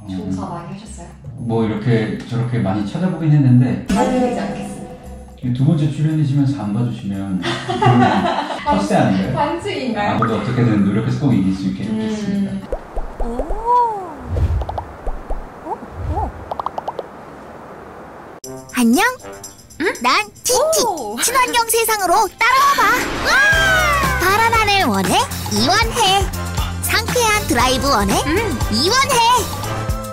조사 많이 하셨어요? 뭐 이렇게 저렇게 많이 찾아보긴 했는데 잘 드리지 않겠습니다. 두 번째 출연이시면서 안 봐주시면 텃세 아닌가요? 반칙인가요? 아무도 어떻게든 노력해서 꼭 이길 수 있게 해보겠습니다. 안녕? 난 티티. 친환경 세상으로 따라와봐. 파란 하늘 원해 이원해. 상쾌한 드라이브 원해 이원해.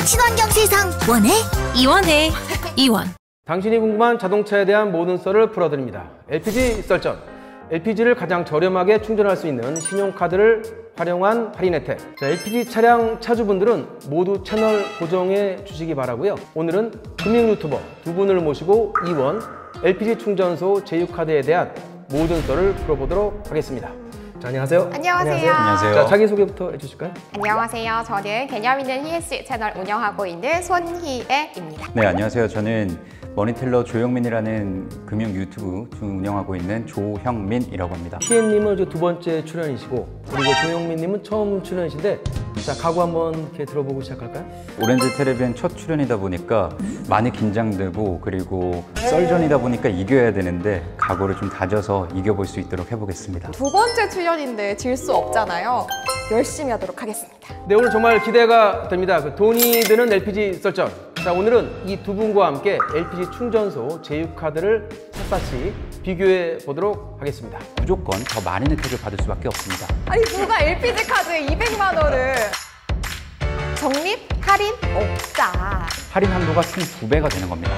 친환경 세상 원해 이원해. 이원. 당신이 궁금한 자동차에 대한 모든 썰을 풀어드립니다. LPG 썰전. LPG를 가장 저렴하게 충전할 수 있는 신용카드를 활용한 할인 혜택. 자, LPG 차량 차주분들은 모두 채널 고정해 주시기 바라고요. 오늘은 금융 유튜버 두 분을 모시고 이원 LPG 충전소 제휴카드에 대한 모든 썰을 풀어보도록 하겠습니다. 자, 안녕하세요. 안녕하세요. 안녕하세요. 자, 자기소개부터 해주실까요? 안녕하세요. 저는 개념 있는 히에스 채널 운영하고 있는 손희애입니다. 네, 안녕하세요. 저는 머니텔러 조영민이라는 금융 유튜브 운영하고 있는 조형민이라고 합니다. 희애님은 두 번째 출연이시고 그리고 조영민님은 처음 출연이신데 자, 각오 한번 이렇게 들어보고 시작할까요? 오렌지 텔레비전 첫 출연이다 보니까 많이 긴장되고 그리고 썰전이다 보니까 이겨야 되는데 각오를 좀 다져서 이겨볼 수 있도록 해보겠습니다. 두 번째 출연인데 질 수 없잖아요. 열심히 하도록 하겠습니다. 네, 오늘 정말 기대가 됩니다. 돈이 드는 LPG 썰전. 자, 오늘은 이 두 분과 함께 LPG 충전소 제휴카드를 샅샅이 비교해 보도록 하겠습니다. 무조건 더 많은 혜택을 받을 수밖에 없습니다. 아니 누가 LPG 카드에 200만 원을 적립? 할인? 없다. 할인 한도가 총 2배가 되는 겁니다.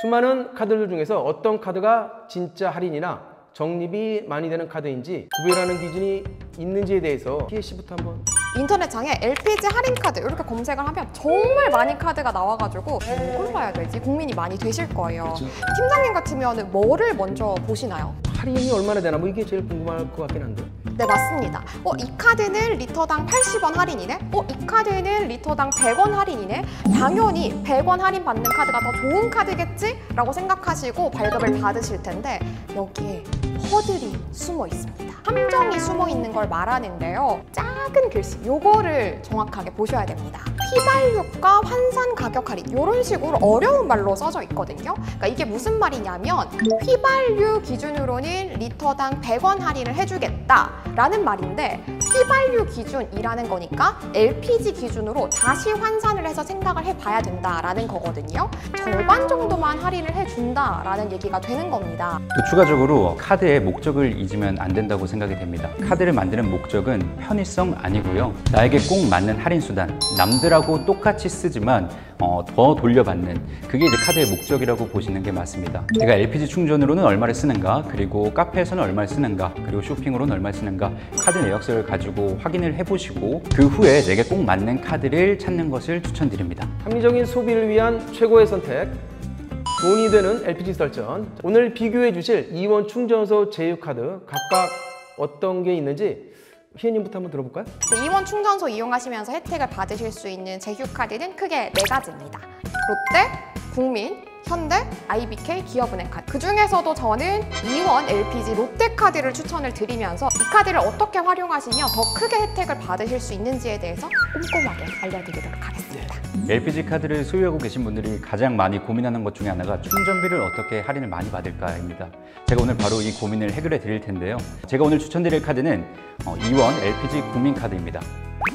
수많은 카드들 중에서 어떤 카드가 진짜 할인이나 적립이 많이 되는 카드인지 구별하는 기준이 있는지에 대해서 희애 씨부터 한번. 인터넷창에 LPG 할인 카드 이렇게 검색을 하면 정말 많은 카드가 나와가지고 뭘 골라야 되지? 고민이 많이 되실 거예요. 그치. 팀장님 같으면 뭐를 먼저 보시나요? 할인이 얼마나 되나 뭐 이게 제일 궁금할 것 같긴 한데. 네, 맞습니다. 이 카드는 리터당 80원 할인이네? 이 카드는 리터당 100원 할인이네? 당연히 100원 할인 받는 카드가 더 좋은 카드겠지? 라고 생각하시고 발급을 받으실 텐데 여기에 허들이 숨어 있습니다. 함정이 숨어 있는 걸 말하는데요. 작은 글씨, 요거를 정확하게 보셔야 됩니다. 휘발유가 환산 가격 할인 이런 식으로 어려운 말로 써져 있거든요. 그러니까 이게 무슨 말이냐면 휘발유 기준으로는 리터당 100원 할인을 해주겠다라는 말인데 휘발유 기준이라는 거니까 LPG 기준으로 다시 환산을 해서 생각을 해봐야 된다라는 거거든요. 절반 정도만 할인을 해준다라는 얘기가 되는 겁니다. 또 추가적으로 카드의 목적을 잊으면 안 된다고 생각이 됩니다. 카드를 만드는 목적은 편의성 아니고요. 나에게 꼭 맞는 할인 수단, 남들하고 똑같이 쓰지만 더 돌려받는 그게 이제 카드의 목적이라고 보시는 게 맞습니다. 제가 LPG 충전으로는 얼마를 쓰는가, 그리고 카페에서는 얼마를 쓰는가, 그리고 쇼핑으로는 얼마를 쓰는가 카드 내역서를 가지고 확인을 해보시고 그 후에 내게 꼭 맞는 카드를 찾는 것을 추천드립니다. 합리적인 소비를 위한 최고의 선택. 돈이 되는 LPG 썰전. 오늘 비교해 주실 이원 충전소 제휴카드 각각 어떤 게 있는지 희애님부터 한번 들어볼까요? 이원 충전소 이용하시면서 혜택을 받으실 수 있는 제휴카드는 크게 4가지입니다. 롯데, 국민, 현대, IBK, 기업은행 카드. 그 중에서도 저는 이원 LPG 롯데카드를 추천을 드리면서 이 카드를 어떻게 활용하시면 더 크게 혜택을 받으실 수 있는지에 대해서 꼼꼼하게 알려드리도록 하겠습니다. LPG 카드를 소유하고 계신 분들이 가장 많이 고민하는 것 중에 하나가 충전비를 어떻게 할인을 많이 받을까입니다. 제가 오늘 바로 이 고민을 해결해 드릴 텐데요. 제가 오늘 추천드릴 카드는 이원 LPG 국민카드입니다.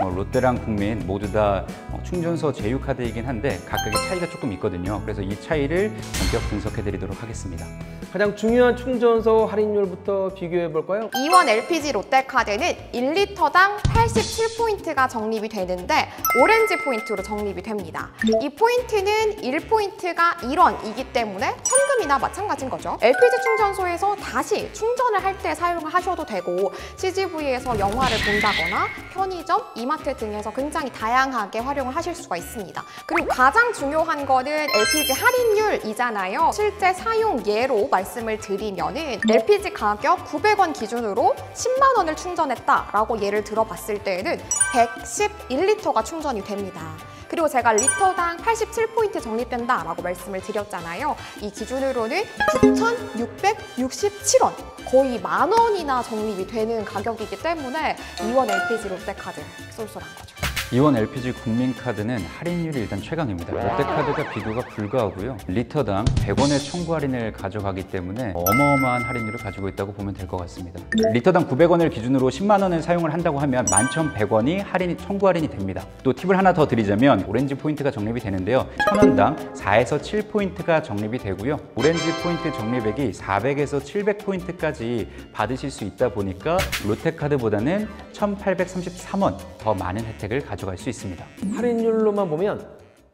롯데랑 국민 모두 다 충전소 제휴카드이긴 한데 각각의 차이가 조금 있거든요. 그래서 이 차이를 본격 분석해 드리도록 하겠습니다. 가장 중요한 충전소 할인율부터 비교해 볼까요? 이원 LPG 롯데카드는 1리터당 87포인트가 적립이 되는데 오렌지 포인트로 적립이 됩니다. 이 포인트는 1포인트가 1원이기 때문에 현금이나 마찬가지인 거죠. LPG 충전소에서 다시 충전을 할 때 사용하셔도 되고 CGV에서 영화를 본다거나 편의점, 이마트 등에서 굉장히 다양하게 활용을 하실 수가 있습니다. 그리고 가장 중요한 거는 LPG 할인율이잖아요. 실제 사용 예로 말씀을 드리면은 LPG 가격 900원 기준으로 10만 원을 충전했다라고 예를 들어봤을 때에는 111리터가 충전이 됩니다. 그리고 제가 리터당 87포인트 적립된다라고 말씀을 드렸잖아요. 이 기준으로는 9,667원, 거의 10,000원이나 적립이 되는 가격이기 때문에 이원 LPG 롯데카드 쏠쏠한 거죠. 이원 LPG 국민카드는 할인율이 일단 최강입니다. 롯데카드가 비교가 불가하고요. 리터당 100원의 청구 할인을 가져가기 때문에 어마어마한 할인율을 가지고 있다고 보면 될 것 같습니다. 리터당 900원을 기준으로 10만 원을 사용을 한다고 하면 11,100원이 청구 할인이 됩니다. 또 팁을 하나 더 드리자면 오렌지 포인트가 적립이 되는데요. 1,000원당 4에서 7포인트가 적립이 되고요. 오렌지 포인트 적립액이 400에서 700포인트까지 받으실 수 있다 보니까 롯데카드보다는 1,833원 더 많은 혜택을 가져갈 수 있습니다. 할인율로만 보면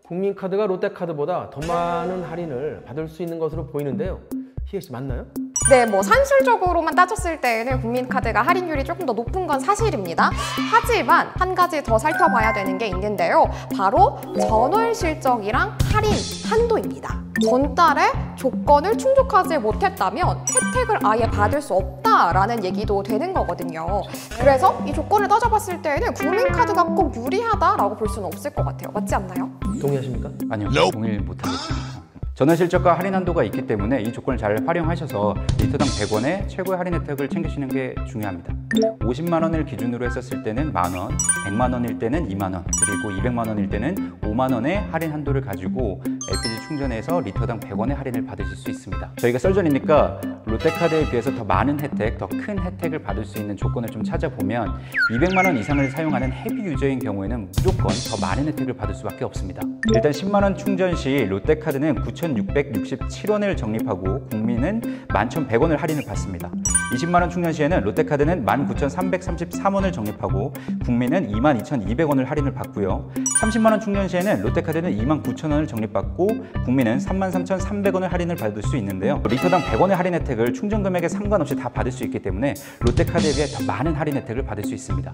국민카드가 롯데카드보다 더 많은 할인을 받을 수 있는 것으로 보이는데요. 희애 씨 맞나요? 네, 뭐 산술적으로만 따졌을 때에는 국민카드가 할인율이 조금 더 높은 건 사실입니다. 하지만 한 가지 더 살펴봐야 되는 게 있는데요. 바로 전월 실적이랑 할인 한도입니다. 전달에 조건을 충족하지 못했다면 혜택을 아예 받을 수 없다라는 얘기도 되는 거거든요. 그래서 이 조건을 따져봤을 때는 국민카드가 꼭 유리하다라고 볼 수는 없을 것 같아요. 맞지 않나요? 동의하십니까? 아니요, 동의 못하겠습니다. 전월 실적과 할인 한도가 있기 때문에 이 조건을 잘 활용하셔서 리터당 100원의 최고의 할인 혜택을 챙기시는 게 중요합니다. 50만 원을 기준으로 했었을 때는 만원, 100만 원일 때는 2만 원, 그리고 200만 원일 때는 5만 원의 할인 한도를 가지고 LPG 충전에서 리터당 100원의 할인을 받으실 수 있습니다. 저희가 썰전이니까 롯데카드에 비해서 더 많은 혜택, 더 큰 혜택을 받을 수 있는 조건을 좀 찾아보면 200만 원 이상을 사용하는 헤비 유저인 경우에는 무조건 더 많은 혜택을 받을 수밖에 없습니다. 일단 10만 원 충전 시 롯데카드는 9,667원을 적립하고 국민은 11,100원을 할인을 받습니다. 20만 원 충전 시에는 롯데카드는 19,333원을 적립하고 국민은 22,200원을 할인을 받고요. 30만 원 충전 시에는 롯데카드는 29,000원을 적립받고 국민은 33,300원을 할인을 받을 수 있는데요. 리터당 100원의 할인 혜택을 충전 금액에 상관없이 다 받을 수 있기 때문에 롯데카드에 비해 더 많은 할인 혜택을 받을 수 있습니다.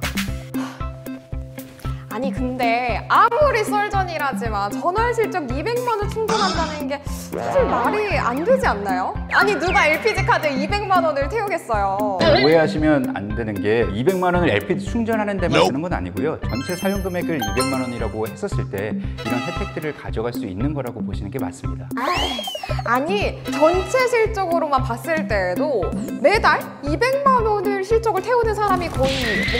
아니 근데 아무리 썰전이라지만 전월 실적 200만 원 충전한다는 게 사실 말이 안 되지 않나요? 아니 누가 LPG 카드에 200만 원을 태우겠어요. 오해하시면 안 되는 게 200만 원을 LPG 충전하는 데만 쓰는 건 아니고요. 전체 사용 금액을 200만 원이라고 했었을 때 이런 혜택들을 가져갈 수 있는 거라고 보시는 게 맞습니다. 아니 전체 실적으로만 봤을 때에도 매달 200만 원을 실적을 태우는 사람이 거의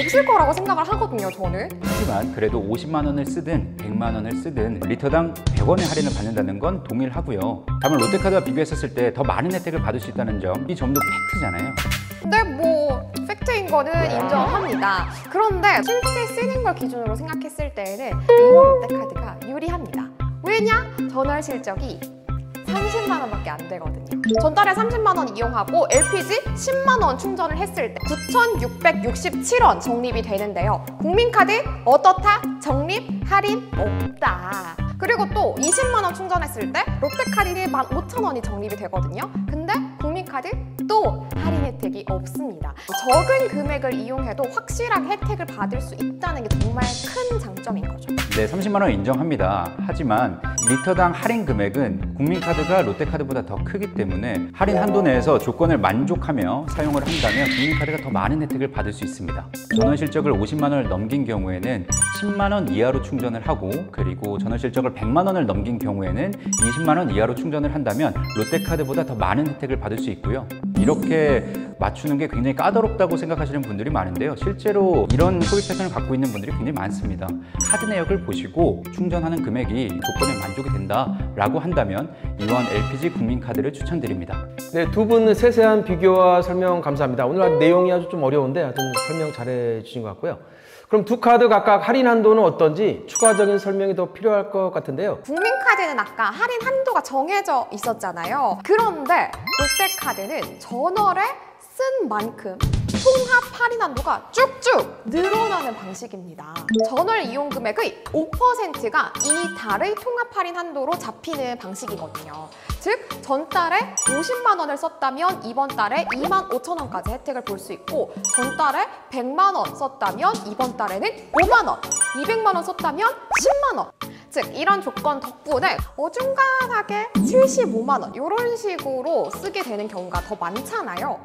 없을 거라고 생각을 하거든요, 저는. 하지만 그래도 50만 원을 쓰든 100만 원을 쓰든 리터당 100원의 할인을 받는다는 건 동일하고요. 다만 롯데카드와 비교했었을 때 더 많은 혜택을 받을 수 있다는 점, 이 점도 팩트잖아요. 근데 뭐 팩트인 거는 인정합니다. 그런데 실제 쓰는 걸 기준으로 생각했을 때에는 이원 롯데카드가 유리합니다. 왜냐? 전월 실적이 30만 원밖에 안 되거든요. 전달에 30만 원 이용하고 LPG 10만 원 충전을 했을 때 9,667원 적립이 되는데요. 국민카드 어떻다? 적립 할인 없다. 그리고 또 20만 원 충전했을 때 롯데카드는 15,000원이 적립이 되거든요. 근데 국민카드 또 할인 혜택이 없습니다. 적은 금액을 이용해도 확실하게 혜택을 받을 수 있다는 게 정말 큰 장점인 거죠. 네, 30만 원 인정합니다. 하지만 리터당 할인 금액은 국민카드가 롯데카드보다 더 크기 때문에 할인 한도 내에서 조건을 만족하며 사용을 한다면 국민카드가 더 많은 혜택을 받을 수 있습니다. 전월 실적을 50만 원을 넘긴 경우에는 10만 원 이하로 충전을 하고, 그리고 전월 실적을 100만 원을 넘긴 경우에는 20만 원 이하로 충전을 한다면 롯데카드보다 더 많은 혜택을 받을 수 있고요. 이렇게 맞추는 게 굉장히 까다롭다고 생각하시는 분들이 많은데요. 실제로 이런 소비 패턴을 갖고 있는 분들이 굉장히 많습니다. 카드 내역을 보시고 충전하는 금액이 조건에 만족이 된다라고 한다면 이원 LPG 국민카드를 추천드립니다. 네, 두 분 세세한 비교와 설명 감사합니다. 오늘 내용이 아주 좀 어려운데 하여튼 설명 잘해 주신 것 같고요. 그럼 두 카드 각각 할인 한도는 어떤지 추가적인 설명이 더 필요할 것 같은데요. 국민카드는 아까 할인 한도가 정해져 있었잖아요. 그런데 롯데카드는 전월에 쓴 만큼 통합 할인 한도가 쭉쭉 늘어나는 방식입니다. 전월 이용 금액의 5%가 이 달의 통합 할인 한도로 잡히는 방식이거든요. 즉 전달에 50만 원을 썼다면 이번 달에 25,000원까지 혜택을 볼 수 있고, 전달에 100만 원 썼다면 이번 달에는 5만 원, 200만 원 썼다면 10만 원. 즉 이런 조건 덕분에 어중간하게 75만 원 이런 식으로 쓰게 되는 경우가 더 많잖아요.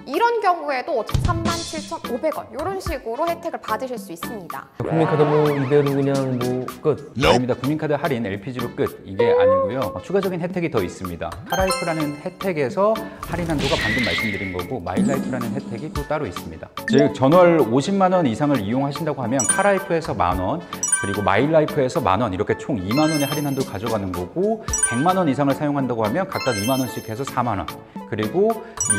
이런 경우에도 37,500원 이런 식으로 혜택을 받으실 수 있습니다. 국민카드 뭐 이대로 그냥 뭐 끝? 아닙니다. 국민카드 할인 LPG로 끝, 이게 아니고요. 추가적인 혜택이 더 있습니다. 카라이프라는 혜택에서 할인 한도가 방금 말씀드린 거고, 마일라이프라는 혜택이 또 따로 있습니다. 즉 전월 50만 원 이상을 이용하신다고 하면 카라이프에서 만원, 그리고 마일라이프에서 만원 이렇게 총 2만 원의 할인 한도 가져가는 거고 100만 원 이상을 사용한다고 하면 각각 2만 원씩 해서 4만 원 그리고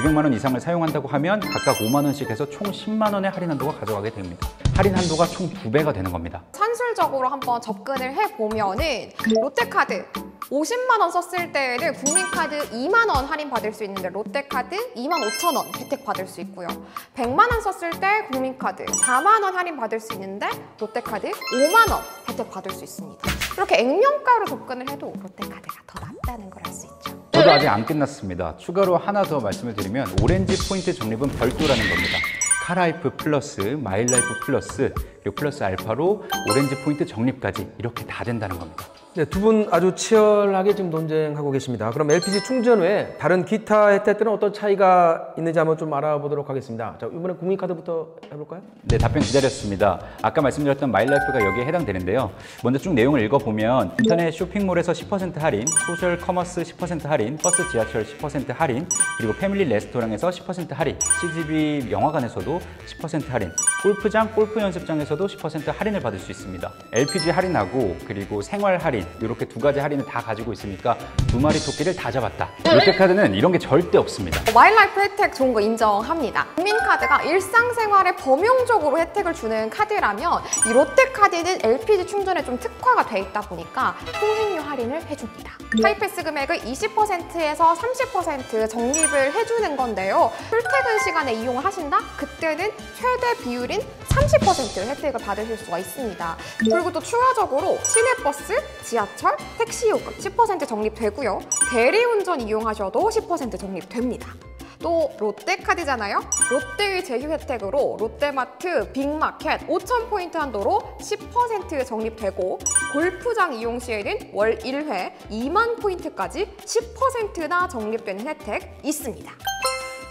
200만 원 이상을 사용한다고 하면 각각 5만 원씩 해서 총 10만 원의 할인 한도가 가져가게 됩니다. 할인 한도가 총 2배가 되는 겁니다. 산술적으로 한번 접근을 해보면은 롯데카드 50만 원 썼을 때에는 국민카드 2만 원 할인 받을 수 있는데 롯데카드 2만 5천 원 혜택 받을 수 있고요. 100만 원 썼을 때 국민카드 4만 원 할인 받을 수 있는데 롯데카드 5만 원 혜택 받을 수 있습니다. 이렇게 액면가로 접근을 해도 롯데카드가 더 낫다는 걸 알 수 있죠. 저도 아직 안 끝났습니다. 추가로 하나 더 말씀을 드리면 오렌지 포인트 적립은 별도라는 겁니다. 카라이프 플러스, 마일라이프 플러스, 그리고 플러스 알파로 오렌지 포인트 적립까지 이렇게 다 된다는 겁니다. 네, 두 분 아주 치열하게 지금 논쟁하고 계십니다. 그럼 LPG 충전 외에 다른 기타 혜택들은 어떤 차이가 있는지 한번 좀 알아보도록 하겠습니다. 자, 이번에 국민카드부터 해볼까요? 네, 답변 기다렸습니다. 아까 말씀드렸던 마일라이프가 여기에 해당되는데요. 먼저 쭉 내용을 읽어보면 인터넷 쇼핑몰에서 10% 할인, 소셜 커머스 10% 할인, 버스 지하철 10% 할인, 그리고 패밀리 레스토랑에서 10% 할인, CGV 영화관에서도 10% 할인, 골프장, 골프 연습장에서도 10% 할인을 받을 수 있습니다. LPG 할인하고 그리고 생활 할인 이렇게 두 가지 할인을 다 가지고 있으니까 두 마리 토끼를 다 잡았다. 롯데카드는 이런 게 절대 없습니다. 마일라이프 혜택 좋은 거 인정합니다. 국민카드가 일상생활에 범용적으로 혜택을 주는 카드라면 이 롯데카드는 LPG 충전에 좀 특화가 돼 있다 보니까 통행료 할인을 해줍니다. 하이패스 금액을 20%에서 30% 적립을 해주는 건데요. 출퇴근 시간에 이용을 하신다? 그때는 최대 비율인 30% 혜택을 받으실 수가 있습니다. 그리고 또 추가적으로 시내버스, 지하철, 택시 요금 10% 적립되고요. 대리운전 이용하셔도 10% 적립됩니다. 또 롯데카드잖아요. 롯데의 제휴 혜택으로 롯데마트, 빅마켓 5,000포인트 한도로 10% 적립되고 골프장 이용 시에는 월 1회 2만 포인트까지 10%나 적립되는 혜택 있습니다.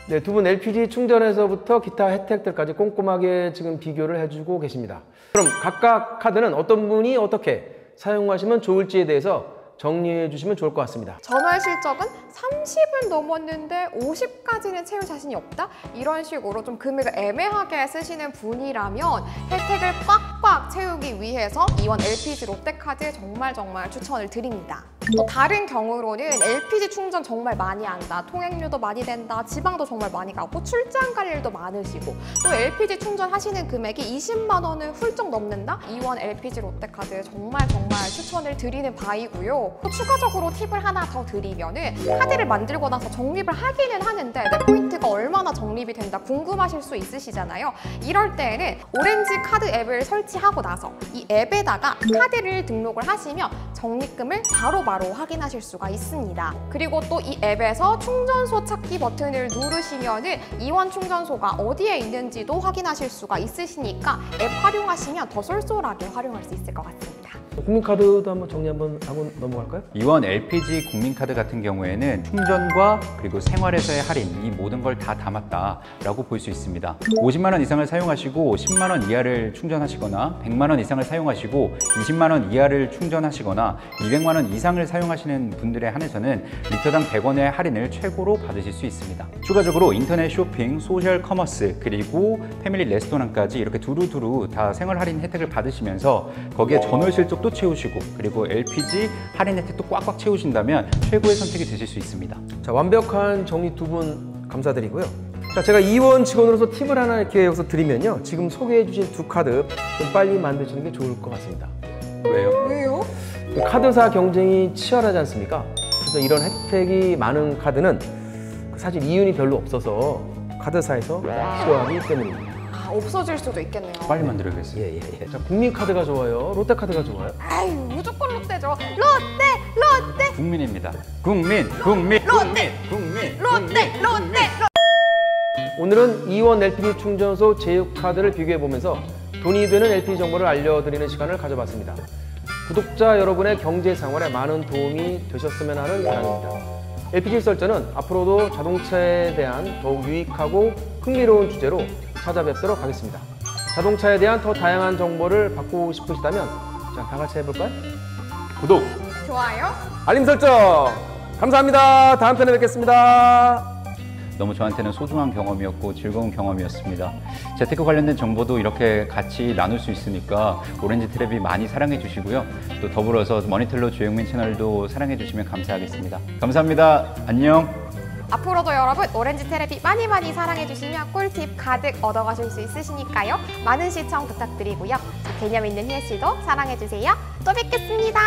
네, 두 분 LPG 충전에서부터 기타 혜택들까지 꼼꼼하게 지금 비교를 해주고 계십니다. 그럼 각각 카드는 어떤 분이 어떻게 사용하시면 좋을지에 대해서 정리해 주시면 좋을 것 같습니다. 전월 실적은 30은 넘었는데 50까지는 채울 자신이 없다? 이런 식으로 좀 금액을 애매하게 쓰시는 분이라면 혜택을 꽉꽉 채우기 위해서 이원 LPG 롯데카드 정말 추천을 드립니다. 또 다른 경우로는 LPG 충전 정말 많이 한다, 통행료도 많이 된다, 지방도 정말 많이 가고 출장 갈 일도 많으시고 또 LPG 충전하시는 금액이 20만 원을 훌쩍 넘는다? 이원 LPG 롯데카드 정말 추천을 드리는 바이고요. 또 추가적으로 팁을 하나 더 드리면은 카드를 만들고 나서 적립을 하기는 하는데 내 포인트가 얼마나 적립이 된다 궁금하실 수 있으시잖아요. 이럴 때에는 오렌지 카드 앱을 설치하고 나서 이 앱에다가 카드를 등록을 하시면 적립금을 바로바로 확인하실 수가 있습니다. 그리고 또 이 앱에서 충전소 찾기 버튼을 누르시면은 이원 충전소가 어디에 있는지도 확인하실 수가 있으시니까 앱 활용하시면 더 쏠쏠하게 활용할 수 있을 것 같습니다. 국민카드도 한번 정리 한번 하고 넘어갈까요? 이원 LPG 국민카드 같은 경우에는 충전과 그리고 생활에서의 할인 이 모든 걸 다 담았다라고 볼 수 있습니다. 50만 원 이상을 사용하시고 10만 원 이하를 충전하시거나 100만 원 이상을 사용하시고 20만 원 이하를 충전하시거나 200만 원 이상을 사용하시는 분들에 한해서는 리터당 100원의 할인을 최고로 받으실 수 있습니다. 추가적으로 인터넷 쇼핑, 소셜 커머스, 그리고 패밀리 레스토랑까지 이렇게 두루두루 다 생활 할인 혜택을 받으시면서 거기에 전월 실적도 채우시고 그리고 LPG 할인 혜택도 꽉꽉 채우신다면 최고의 선택이 되실 수 있습니다. 자, 완벽한 정리 두 분 감사드리고요. 자, 제가 이원 직원으로서 팁을 하나 이렇게 여기서 드리면요. 지금 소개해 주신 두 카드 좀 빨리 만드시는 게 좋을 것 같습니다. 왜요? 카드사 경쟁이 치열하지 않습니까? 그래서 이런 혜택이 많은 카드는 사실 이윤이 별로 없어서 카드사에서 싫어하기 때문입니다. 없어질 수도 있겠네요. 빨리 만들어야겠어요. 예. 자, 국민카드가 좋아요? 롯데카드가 좋아요? 아유, 무조건 롯데죠. 롯데! 국민입니다. 국민. 오늘은 이원 LPG 충전소 제휴카드를 비교해보면서 돈이 되는 LPG 정보를 알려드리는 시간을 가져봤습니다. 구독자 여러분의 경제 생활에 많은 도움이 되셨으면 하는 바람입니다. LPG 썰전은 앞으로도 자동차에 대한 더욱 유익하고 흥미로운 주제로 찾아뵙도록 하겠습니다. 자동차에 대한 더 다양한 정보를 받고 싶으시다면 자, 다 같이 해볼까요? 구독! 좋아요. 알림 설정! 감사합니다. 다음 편에 뵙겠습니다. 너무 저한테는 소중한 경험이었고 즐거운 경험이었습니다. 재테크 관련된 정보도 이렇게 같이 나눌 수 있으니까 오렌지 트랩이 많이 사랑해 주시고요. 또 더불어서 머니텔러 주영민 채널도 사랑해 주시면 감사하겠습니다. 감사합니다. 안녕. 앞으로도 여러분 오렌지 테레비 많이 사랑해주시면 꿀팁 가득 얻어가실 수 있으시니까요. 많은 시청 부탁드리고요. 개념 있는 희애 씨도 사랑해주세요. 또 뵙겠습니다.